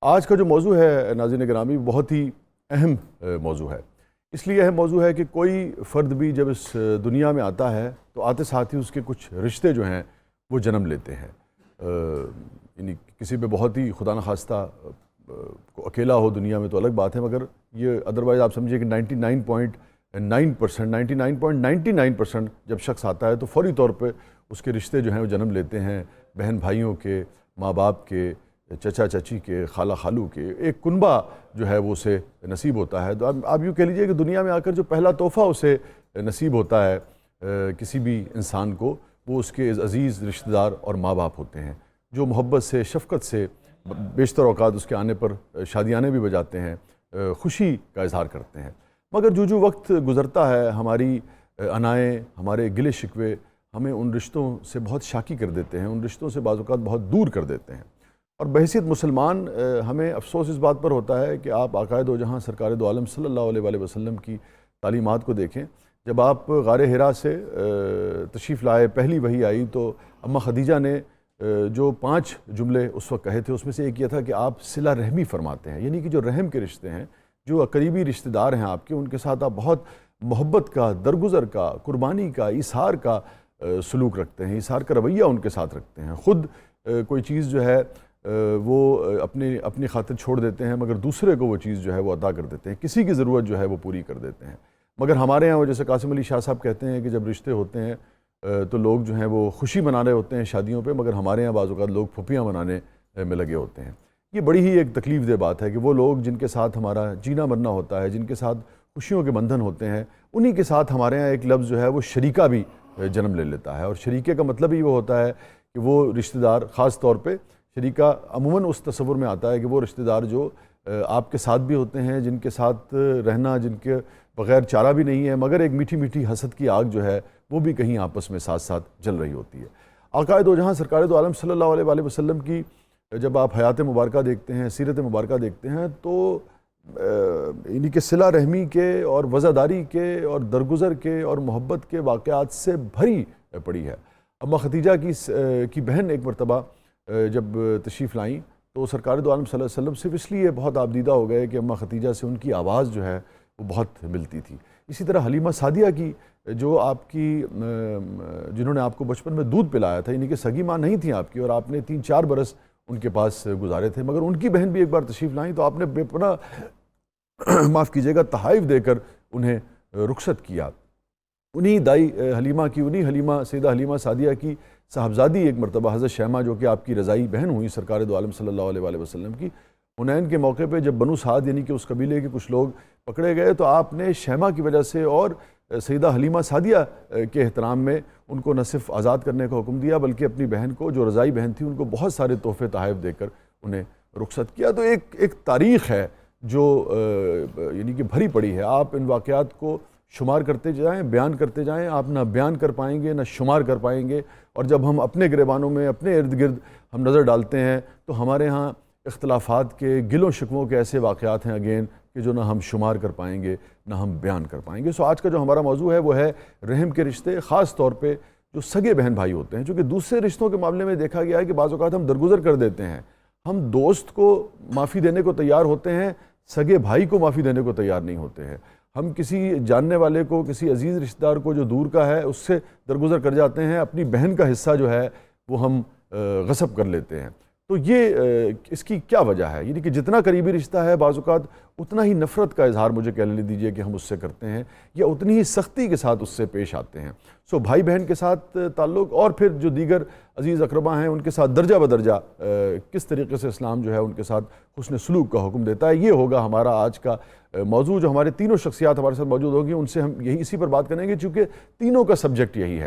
آج کا جو موضوع ہے ناظرین گرامی بہت ہی اہم موضوع ہے۔ اس لیے اہم موضوع ہے کہ کوئی فرد بھی جب اس دنیا میں آتا ہے تو آتے ساتھ ہی اس کے کچھ رشتے جو ہیں وہ جنم لیتے ہیں۔ یعنی کسی پہ بہت ہی خدا نخواستہ کو اکیلا ہو دنیا میں تو الگ بات ہے، مگر یہ ادروائز آپ سمجھیے کہ 99.9% جب شخص آتا ہے تو فوری طور پہ اس کے رشتے جو ہیں وہ جنم لیتے ہیں، بہن بھائیوں کے، ماں باپ کے، چچا چچی کے، خالہ خالو کے، ایک کنبہ جو ہے وہ اسے نصیب ہوتا ہے۔ تو آپ یوں کہہ لیجئے کہ دنیا میں آ کر جو پہلا تحفہ اسے نصیب ہوتا ہے کسی بھی انسان کو، وہ اس کے عزیز رشتہ دار اور ماں باپ ہوتے ہیں، جو محبت سے، شفقت سے بیشتر اوقات اس کے آنے پر شادیانے بھی بجاتے ہیں، خوشی کا اظہار کرتے ہیں۔ مگر جو وقت گزرتا ہے ہماری انائیں، ہمارے گلے شکوے ہمیں ان رشتوں سے بہت شاکی کر دیتے ہیں، ان رشتوں سے بعض اوقات بہت دور کر دیتے ہیں۔ اور بحیثیت مسلمان ہمیں افسوس اس بات پر ہوتا ہے کہ آپ آقائے دو جہاں سرکار دو عالم صلی اللہ علیہ وآلہ وسلم کی تعلیمات کو دیکھیں۔ جب آپ غار حرا سے تشریف لائے، پہلی وحی آئی تو اماں خدیجہ نے جو 5 جملے اس وقت کہے تھے، اس میں سے ایک یہ تھا کہ آپ صلہ رحمی فرماتے ہیں، یعنی کہ جو رحم کے رشتے ہیں، جو قریبی رشتہ دار ہیں آپ کے، ان کے ساتھ آپ بہت محبت کا، درگزر کا، قربانی کا، ایثار کا سلوک رکھتے ہیں، ایثار کا رویہ ان کے ساتھ رکھتے ہیں۔ خود کوئی چیز جو ہے وہ اپنی خاطر چھوڑ دیتے ہیں، مگر دوسرے کو وہ چیز جو ہے وہ عطا کر دیتے ہیں، کسی کی ضرورت جو ہے وہ پوری کر دیتے ہیں۔ مگر ہمارے ہاں وہ جیسے قاسم علی شاہ صاحب کہتے ہیں کہ جب رشتے ہوتے ہیں تو لوگ جو ہیں وہ خوشی منا رہے ہوتے ہیں شادیوں پہ، مگر ہمارے ہاں بعض اوقات لوگ پھپھیاں منانے میں لگے ہوتے ہیں۔ یہ بڑی ہی ایک تکلیف دہ بات ہے کہ وہ لوگ جن کے ساتھ ہمارا جینا مرنا ہوتا ہے، جن کے ساتھ خوشیوں کے بندھن ہوتے ہیں، انہی کے ساتھ ہمارے ہاں ایک لفظ جو ہے وہ شریکہ بھی جنم لے لیتا ہے۔ اور شریکے کا مطلب ہی وہ ہوتا ہے کہ وہ رشتہ دار، خاص طور پہ شریکہ عموماً اس تصور میں آتا ہے کہ وہ رشتہ دار جو آپ کے ساتھ بھی ہوتے ہیں، جن کے ساتھ رہنا، جن کے بغیر چارہ بھی نہیں ہے، مگر ایک میٹھی میٹھی حسد کی آگ جو ہے وہ بھی کہیں آپس میں ساتھ ساتھ جل رہی ہوتی ہے۔ آقائے دو جہاں سرکار دو عالم صلی اللہ علیہ وآلہ وسلم کی جب آپ حیات مبارکہ دیکھتے ہیں، سیرت مبارکہ دیکھتے ہیں تو یعنی کہ صلہ رحمی کے اور وزاداری کے اور درگزر کے اور محبت کے واقعات سے بھری پڑی ہے۔ اماں خدیجہ کی بہن ایک مرتبہ جب تشریف لائیں تو سرکار دو عالم صلی اللہ علیہ وسلم صرف اس لیے بہت آبدیدہ ہو گئے کہ اماں خدیجہ سے ان کی آواز جو ہے وہ بہت ملتی تھی۔ اسی طرح حلیمہ سعدیہ کی جو آپ کی جنہوں نے آپ کو بچپن میں دودھ پلایا تھا، یعنی کہ سگی ماں نہیں تھیں آپ کی، اور آپ نے 3-4 برس ان کے پاس گزارے تھے، مگر ان کی بہن بھی ایک بار تشریف لائیں تو آپ نے بے پناہ معاف کیجیے گا تحائف دے کر انہیں رخصت کیا۔ انہی دائی حلیمہ کی، انہی حلیمہ سیدہ حلیمہ سعدیہ کی صاحبزادی ایک مرتبہ حضرت شیمہ جو کہ آپ کی رضائی بہن ہوئی سرکار دو عالم صلی اللہ علیہ وآلہ وسلم کی، حنین کے موقع پہ جب بنو سعد یعنی کہ اس قبیلے کے کچھ لوگ پکڑے گئے تو آپ نے شیمہ کی وجہ سے اور سیدہ حلیمہ سعدیہ کے احترام میں ان کو نہ صرف آزاد کرنے کا حکم دیا بلکہ اپنی بہن کو جو رضائی بہن تھی ان کو بہت سارے تحفے تحائف دے کر انہیں رخصت کیا۔ تو ایک تاریخ ہے جو یعنی کہ بھری پڑی ہے۔ آپ ان واقعات کو شمار کرتے جائیں، بیان کرتے جائیں، آپ نہ بیان کر پائیں گے نہ شمار کر پائیں گے۔ اور جب ہم اپنے گریبانوں میں اپنے ارد گرد ہم نظر ڈالتے ہیں تو ہمارے ہاں اختلافات کے، گلوں شکووں کے ایسے واقعات ہیں اگین کہ جو نہ ہم شمار کر پائیں گے نہ ہم بیان کر پائیں گے۔ سو آج کا جو ہمارا موضوع ہے وہ ہے رحم کے رشتے، خاص طور پہ جو سگے بہن بھائی ہوتے ہیں، چونکہ دوسرے رشتوں کے معاملے میں دیکھا گیا ہے کہ بعض اوقات ہم درگزر کر دیتے ہیں، ہم دوست کو معافی دینے کو تیار ہوتے ہیں، سگے بھائی کو معافی دینے کو تیار نہیں ہوتے ہیں۔ ہم کسی جاننے والے کو، کسی عزیز رشتہ دار کو جو دور کا ہے اس سے درگزر کر جاتے ہیں، اپنی بہن کا حصہ جو ہے وہ ہم غصب کر لیتے ہیں۔ تو یہ اس کی کیا وجہ ہے؟ یعنی کہ جتنا قریبی رشتہ ہے بعض اوقات اتنا ہی نفرت کا اظہار مجھے کہنے دیجئے کہ ہم اس سے کرتے ہیں، یا اتنی ہی سختی کے ساتھ اس سے پیش آتے ہیں۔ سو بھائی بہن کے ساتھ تعلق اور پھر جو دیگر عزیز اقربا ہیں ان کے ساتھ درجہ بدرجہ کس طریقے سے اسلام جو ہے ان کے ساتھ حسن سلوک کا حکم دیتا ہے، یہ ہوگا ہمارا آج کا موضوع۔ جو ہمارے تینوں شخصیات ہمارے ساتھ موجود ہوگی ان سے ہم اسی پر بات کریں گے، چونکہ تینوں کا سبجیکٹ یہی ہے۔